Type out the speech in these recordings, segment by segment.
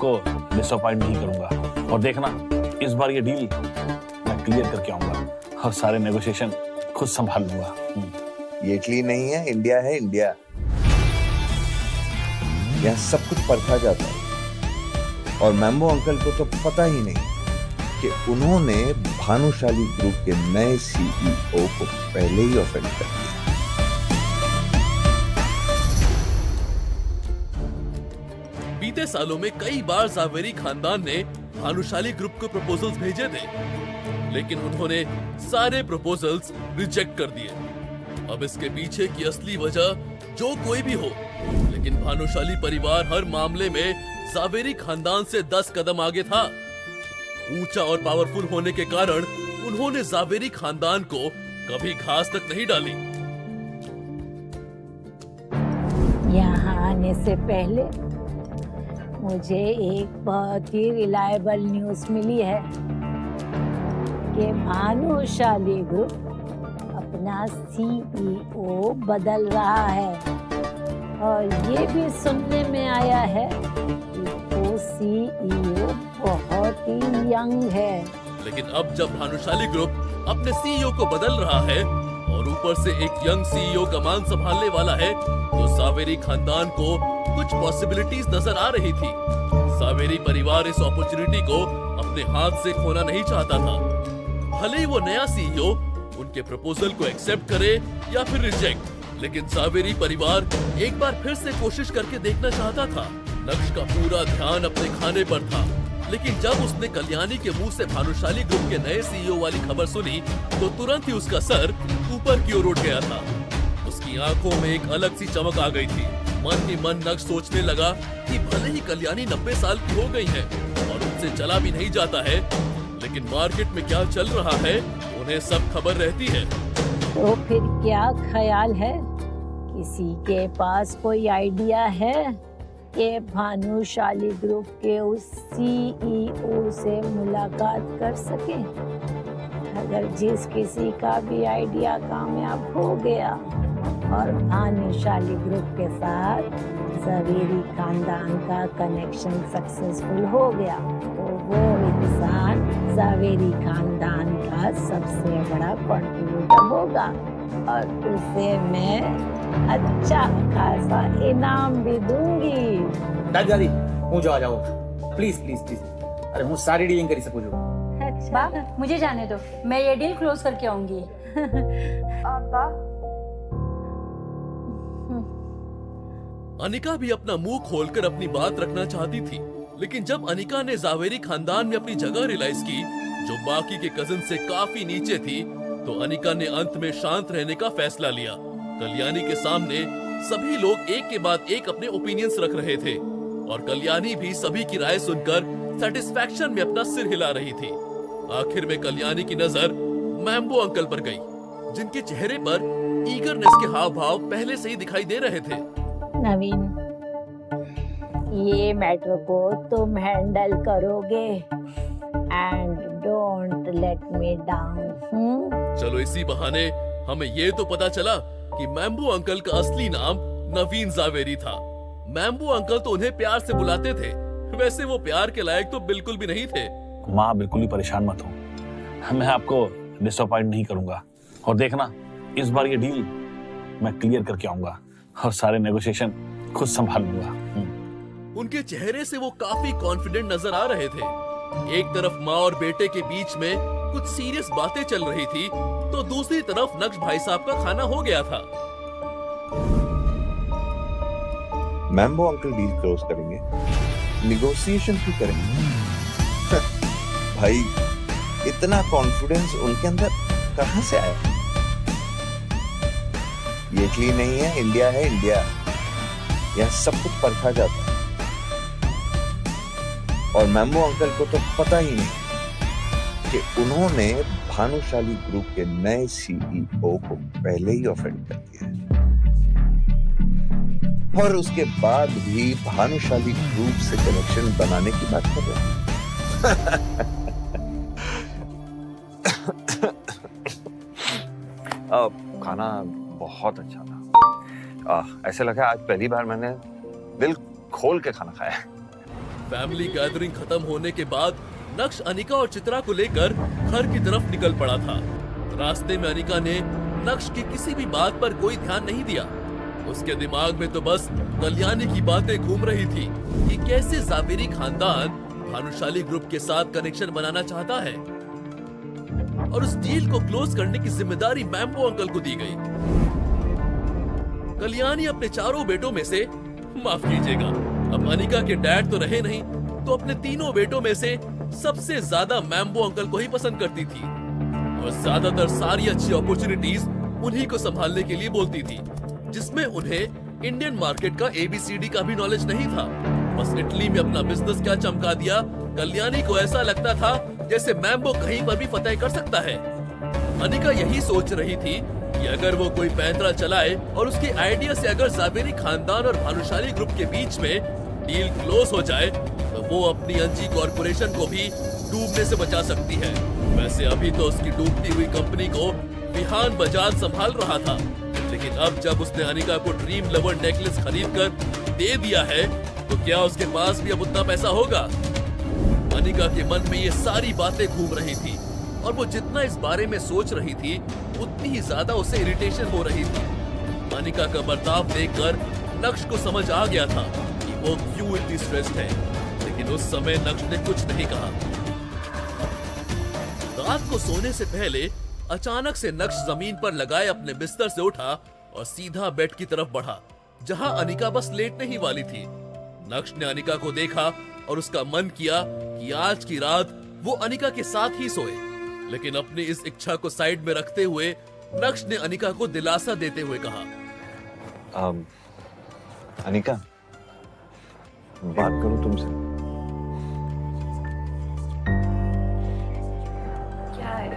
आपको डिसअपॉइंट नहीं करूंगा। और देखना, इस बार ये डील मैं क्लियर करके आऊंगा और सारे नेगोशिएशन खुद संभाल लूंगा। ये इटली नहीं है, इंडिया है, इंडिया। यहाँ सब कुछ परखा जाता है। और मैम्बो अंकल को तो पता ही नहीं कि उन्होंने भानुशाली ग्रुप के नए सीईओ को पहले ही ऑफेंड कर दिया। बीते सालों में कई बार जावेरी खानदान ने भानुशाली ग्रुप को प्रपोजल्स भेजे थे, लेकिन उन्होंने सारे प्रपोजल्स रिजेक्ट कर दिए। अब इसके पीछे की असली वजह जो कोई भी हो, लेकिन भानुशाली परिवार हर मामले में जावेरी खानदान से 10 कदम आगे था। ऊंचा और पावरफुल होने के कारण उन्होंने जावेरी खानदान को कभी घास तक नहीं डाली। यहाँ आने से पहले मुझे एक बहुत ही रिलायबल न्यूज़ मिली है कि भानुशाली ग्रुप अपना सीईओ बदल रहा है। और ये भी सुनने में आया है कि वो सीईओ बहुत ही यंग है। लेकिन अब जब भानुशाली ग्रुप अपने सीईओ को बदल रहा है और ऊपर से एक यंग सीईओ कमान संभालने वाला है, तो जावेरी खानदान को कुछ पॉसिबिलिटीज नजर आ रही थी। जावेरी परिवार इस अपॉर्चुनिटी को अपने हाथ से खोना नहीं चाहता था। भले ही वो नया सीईओ उनके प्रपोजल को एक्सेप्ट करे या फिर रिजेक्ट, लेकिन जावेरी परिवार एक बार फिर से कोशिश करके देखना चाहता था। नक्श का पूरा ध्यान अपने खाने पर था, लेकिन जब उसने कल्याणी के मुंह से भानुशाली ग्रुप के नए सीईओ वाली खबर सुनी, तो तुरंत ही उसका सर ऊपर की ओर उठ गया था। उसकी आंखों में एक अलग सी चमक आ गई थी। मन ही मन नक्श सोचने लगा कि भले ही कल्याणी 90 साल की हो गई है और उनसे चला भी नहीं जाता है, लेकिन मार्केट में क्या चल रहा है उन्हें सब खबर रहती है। तो फिर क्या ख्याल है, किसी के पास कोई आइडिया है कि भानुशाली ग्रुप के उस सीईओ से मुलाकात कर सके? अगर जिस किसी का भी आइडिया कामयाब हो गया और भानुशाली ग्रुप के साथ जावेरी खानदान का कनेक्शन सक्सेसफुल हो गया, तो वो इंसान जावेरी खानदान का सबसे बड़ा कंट्रीब्यूटर होगा और उसे मैं अच्छा खासा इनाम भी दूंगी। दादी હું જો आ जाओ प्लीज प्लीज प्लीज। अरे હું सारी डीलिंग કરી શકું છું। बा मुझे जाने दो, मैं ये डील क्लोज करके आऊंगी। अब्बा अनिका भी अपना मुंह खोलकर अपनी बात रखना चाहती थी, लेकिन जब अनिका ने जावेरी खानदान में अपनी जगह रियलाइज की, जो बाकी के कजिन से काफी नीचे थी, तो अनिका ने अंत में शांत रहने का फैसला लिया। कल्याणी के सामने सभी लोग एक के बाद एक अपने ओपिनियंस रख रहे थे और कल्याणी भी सभी की राय सुनकर सेटिस्फैक्शन में अपना सिर हिला रही थी। आखिर में कल्याणी की नजर मैम्बो अंकल पर गई, जिनके चेहरे पर ईगरनेस के हाव भाव पहले से ही दिखाई दे रहे थे। नवीन, ये मैटर को तुम हैंडल करोगे and don't let me down. चलो इसी बहाने हमें ये तो पता चला कि मैम्बो अंकल का असली नाम नवीन जावेरी था। मैम्बो अंकल तो उन्हें प्यार से बुलाते थे, वैसे वो प्यार के लायक तो बिल्कुल भी नहीं थे। माँ, बिल्कुल ही परेशान मत हो, मैं आपको डिसअपॉइंट नहीं करूंगा। और देखना, इस बार ये डील मैं क्लियर करके आऊंगा और सारे नेगोशिएशन खुद संभाल लूंगा। उनके चेहरे से वो काफी कॉन्फिडेंट नजर आ रहे थे। एक तरफ माँ और बेटे के बीच में कुछ सीरियस बातें चल रही थी, तो दूसरी तरफ नक्श भाई साहब का खाना हो गया था। मैम्बो अंकल डील क्लोज करेंगे, निगोशिएशन भी करेंगे। भाई, इतना कॉन्फिडेंस उनके अंदर कहां से आया? ये इटली नहीं है, इंडिया है, इंडिया। यहाँ सब कुछ परखा जाता है। और मैम्बो अंकल को तो पता ही नहीं कि उन्होंने भानुशाली ग्रुप के नए सीईओ को पहले ही ऑफेंड कर दिया है। और उसके बाद भी भानुशाली ग्रुप से कनेक्शन बनाने की बात कर रहे हैं। खाना बहुत अच्छा था। ऐसे लगा आज पहली बार मैंने दिल खोल के खाना खाया। फैमिली गैदरिंग खत्म होने के बाद नक्श अनिका और चित्रा को लेकर घर की तरफ निकल पड़ा था। रास्ते में अनिका ने नक्श की किसी भी बात पर कोई ध्यान नहीं दिया। उसके दिमाग में तो बस कल्याणी की बातें घूम रही थी कि कैसे जावेरी खानदान भानुशाली ग्रुप के साथ कनेक्शन बनाना चाहता है और उस डील को क्लोज करने की जिम्मेदारी मैम्बो अंकल को दी गई। कल्याणी अपने चारों बेटों में से, माफ कीजिएगा, अब अनिका के डैड तो रहे नहीं, तो अपने तीनों बेटों में से सबसे ज्यादा मैम्बो अंकल को ही पसंद करती थी और ज्यादातर सारी अच्छी अपॉर्चुनिटीज उन्हीं को संभालने के लिए बोलती थी, जिसमें उन्हें इंडियन मार्केट का ABCD का भी नॉलेज नहीं था। बस इटली में अपना बिजनेस क्या चमका दिया, कल्याणी को ऐसा लगता था जैसे मैम्बो कहीं पर भी फतह कर सकता है। अनिका यही सोच रही थी कि अगर वो कोई पैंतरा चलाए और उसके आइडिया से अगर जावेरी खानदान और भानुशाली ग्रुप के बीच में डील क्लोज हो जाए तो वो अपनी अंजी कॉर्पोरेशन को भी डूबने से बचा सकती है। वैसे अभी तो उसकी डूबती हुई कंपनी को विहान बजाज संभाल रहा था, लेकिन अब जब उसने अनिका को ड्रीम लवर नेकलेस खरीद कर दे दिया है तो क्या उसके पास भी अब उतना पैसा होगा? अनिका के मन में ये सारी बातें घूम रही थी और वो जितना इस बारे में सोच रही थी उतनी ही ज्यादा उसे इरिटेशन हो रही थी। अनिका का बर्ताव देखकर नक्श को समझ आ गया था कि वो क्यों इतनी स्ट्रेस्ड है, लेकिन उस समय नक्श ने कुछ नहीं कहा। रात को सोने से पहले अचानक से नक्श जमीन पर लगाए अपने बिस्तर से उठा और सीधा बेड की तरफ बढ़ा, जहां अनिका बस लेटने ही वाली थी। नक्श ने अनिका को देखा और उसका मन किया कि आज की रात वो अनिका के साथ ही सोए, लेकिन अपनी इस इच्छा को साइड में रखते हुए नक्श ने अनिका को दिलासा देते हुए कहा, अनिका, बात करूं तुमसे? क्या है?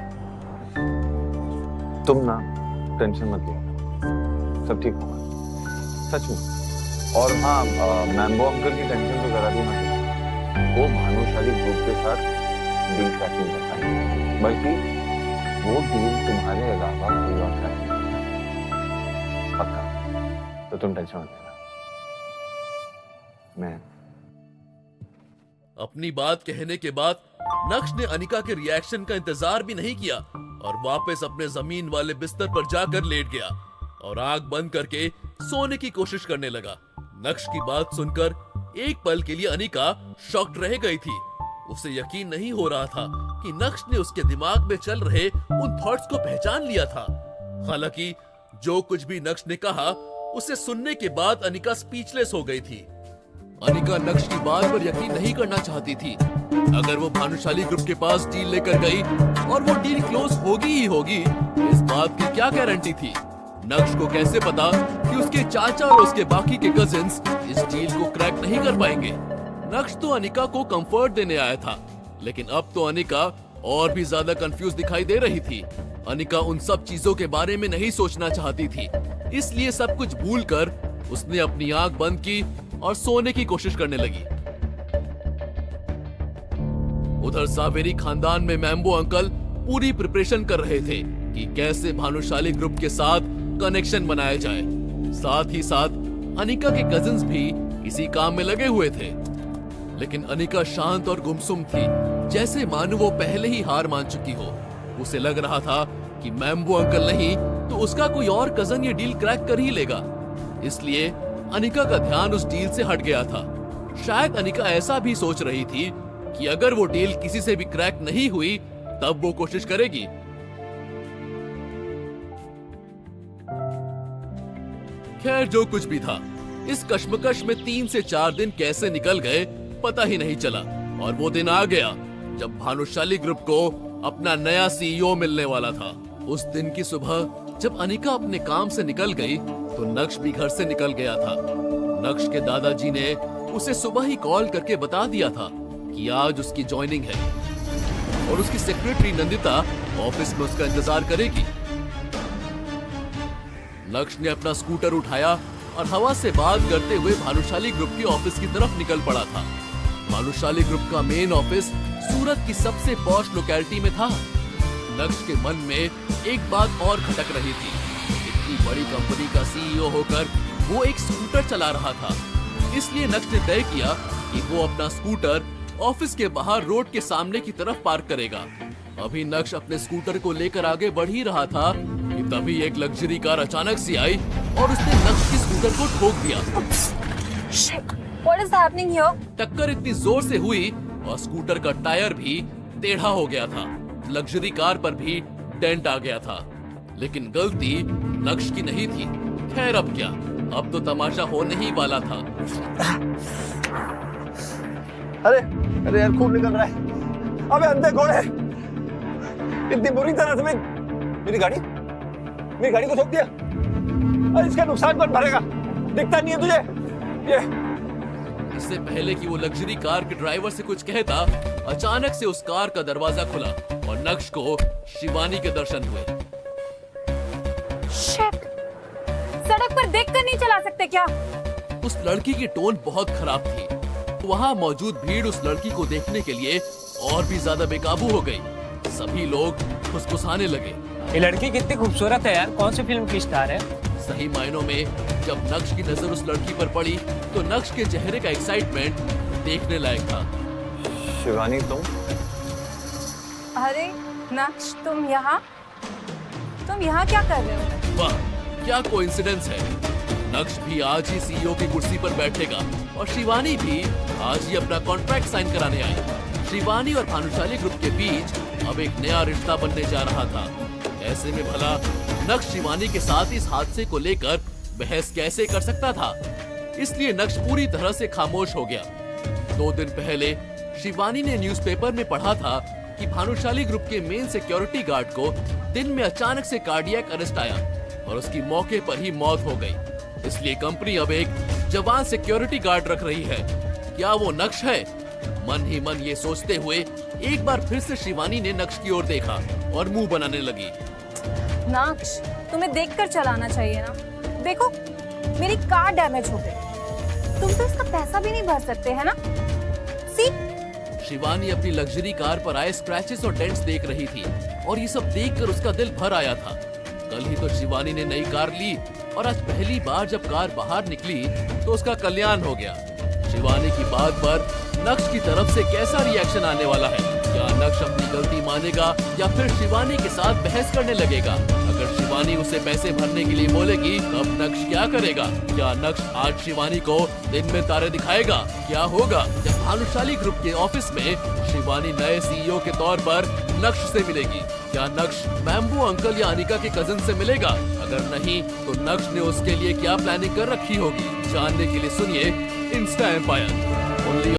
तुम ना टेंशन मत लो, सब ठीक होगा, सच में। और हाँ, मैम्बो अंकल की टेंशन तो जरा भी मत लो, वो भानुशाली ग्रुप के साथ डील क्रैक नहीं कर पाएंगे, बल्कि वो डील तुम्हारे अलावा कोई और करेगा, पक्का। तो तुम टेंशन मत लेना। मैं अपनी बात कहने के बाद नक्श ने अनिका के रिएक्शन का इंतजार भी नहीं किया और वापस अपने जमीन वाले बिस्तर पर जाकर लेट गया और आंख बंद करके सोने की कोशिश करने लगा। नक्श की बात सुनकर एक पल के लिए अनिका शॉक्ड रह गई थी। उसे यकीन नहीं हो रहा था कि नक्श ने उसके दिमाग में चल रहे उन थॉट्स को पहचान लिया था। हालांकि जो कुछ भी नक्श ने कहा उसे सुनने के बाद अनिका स्पीचलेस हो गई थी। अनिका नक्श की बात पर यकीन नहीं करना चाहती थी। अगर वो भानुशाली ग्रुप के पास डील लेकर गई और वो डील क्लोज होगी ही होगी, इस बात की क्या गारंटी थी? नक्श को कैसे पता कि उसके चाचा और उसके बाकी के कजिन्स इस डील को क्रैक नहीं कर पाएंगे? नक्श तो अनिका को कंफर्ट देने आया था, लेकिन अब तो अनिका और भी ज्यादा कंफ्यूज दिखाई दे रही थी। अनिका उन सब चीजों के बारे में नहीं सोचना चाहती थी, इसलिए सब कुछ भूलकर उसने अपनी आंख बंद की और सोने की कोशिश करने लगी। उधर सावेरी खानदान में मैम्बो अंकल पूरी प्रिपरेशन कर रहे थे कि कैसे भानुशाली ग्रुप के साथ कनेक्शन बनाया जाए। साथ ही साथ अनिका के कजिन्स भी इसी काम में लगे हुए थे, लेकिन अनिका शांत और गुमसुम थी, जैसे मानो वो पहले ही हार मान चुकी हो। उसे लग रहा था कि मैम्बो अंकल नहीं तो उसका कोई और कजन ये डील क्रैक कर ही लेगा, इसलिए अनिका का ध्यान उस डील से हट गया था। शायद अनिका ऐसा भी सोच रही थी कि अगर वो डील किसी से भी क्रैक नहीं हुई तब वो कोशिश करेगी। खैर, जो कुछ भी था, इस कश्मकश में 3 से 4 दिन कैसे निकल गए पता ही नहीं चला और वो दिन आ गया जब भानुशाली ग्रुप को अपना नया CEO मिलने वाला था। उस दिन की सुबह जब अनिका अपने काम से निकल गई तो नक्श भी घर से निकल गया था। नक्श के दादाजी ने उसे सुबह ही कॉल करके बता दिया था कि आज उसकी ज्वाइनिंग है और उसकी सेक्रेटरी नंदिता ऑफिस में उसका इंतजार करेगी। नक्श ने अपना स्कूटर उठाया और हवा से बात करते हुए भानुशाली ग्रुप के ऑफिस की तरफ निकल पड़ा था। भानुशाली ग्रुप का मेन ऑफिस सूरत की सबसे पॉश लोकेलिटी में था। नक्श के मन में एक बात और खटक रही थी। इतनी बड़ी कंपनी का CEO होकर वो एक स्कूटर चला रहा था। इसलिए नक्श ने तय किया कि वो अपना स्कूटर ऑफिस के बाहर रोड के सामने की तरफ पार्क करेगा। अभी नक्श अपने स्कूटर को लेकर आगे बढ़ ही रहा था कि तभी एक लग्जरी कार अचानक से आई और उसने नक्श की स्कूटर को ठोक दिया। What is happening here? टक्कर इतनी जोर से हुई और स्कूटर का टायर भी टेढ़ा हो गया था। लग्जरी कार पर भी डेंट आ गया था, लेकिन गलती नक्श की नहीं थी। खैर अब क्या, अब तो तमाशा होने ही वाला था। अरे अरे यार खून निकल रहा है। अबे अंधे घोड़े, इतनी बुरी तरह से मेरी गाड़ी को ठोक दिया। अरे इसका नुकसान कौन भरेगा? दिखता नहीं है तुझे? ये इससे पहले कि वो लग्जरी कार के ड्राइवर से कुछ कहता, अचानक से उस कार का दरवाजा खुला और नक्श को शिवानी के दर्शन हुए। Shit! सड़क पर देखकर नहीं चला सकते क्या? उस लड़की की टोन बहुत खराब थी। वहाँ मौजूद भीड़ उस लड़की को देखने के लिए और भी ज्यादा बेकाबू हो गई। सभी लोग फुसफुसाने लगे। ये लड़की कितनी खूबसूरत है यार, कौन सी फिल्म की स्टार है? सही मायनों में जब नक्श की नजर उस लड़की पर पड़ी तो नक्श के चेहरे का एक्साइटमेंट देखने लायक था। शिवानी तुम? अरे नक्श, तुम यहाँ क्या कर रहे हो? वाह, क्या कोइंसिडेंस है। नक्श भी आज ही सीईओ की कुर्सी पर बैठेगा और शिवानी भी आज ही अपना कॉन्ट्रैक्ट साइन कराने आई। शिवानी और भानुशाली ग्रुप के बीच अब एक नया रिश्ता बनने जा रहा था। ऐसे में भला नक्श शिवानी के साथ इस हादसे को लेकर बहस कैसे कर सकता था? इसलिए नक्श पूरी तरह से खामोश हो गया। 2 दिन पहले शिवानी ने न्यूज़पेपर में पढ़ा था कि भानुशाली ग्रुप के मेन सिक्योरिटी गार्ड को दिन में अचानक से कार्डियक अरेस्ट आया और उसकी मौके पर ही मौत हो गई। इसलिए कंपनी अब एक जवान सिक्योरिटी गार्ड रख रही है। क्या वो नक्श है? मन ही मन ये सोचते हुए एक बार फिर से शिवानी ने नक्श की ओर देखा और मुंह बनाने लगी। नक्श, तुम्हें देखकर चलाना चाहिए ना। देखो, मेरी कार डैमेज हो गई। तुम तो इसका पैसा भी नहीं भर सकते, है ना? सी? शिवानी अपनी लग्जरी कार पर आए स्क्रैचेस और डेंट्स देख रही थी और ये सब देखकर उसका दिल भर आया था। कल ही तो शिवानी ने नई कार ली और आज पहली बार जब कार बाहर निकली तो उसका कल्याण हो गया। शिवानी की बात पर नक्श की तरफ से कैसा रिएक्शन आने वाला है? क्या नक्श अपनी गलती मानेगा या फिर शिवानी के साथ बहस करने लगेगा? अगर शिवानी उसे पैसे भरने के लिए बोलेगी तब नक्श क्या करेगा? क्या नक्श आज शिवानी को दिन में तारे दिखाएगा? क्या होगा जब भानुशाली ग्रुप के ऑफिस में शिवानी नए सीईओ के तौर पर नक्श से मिलेगी? क्या नक्श बैम्बू अंकल या अनिका के कजिन से मिलेगा? अगर नहीं तो नक्श ने उसके लिए क्या प्लानिंग कर रखी होगी? जानने के लिए सुनिए इंस्टा एम्पायर।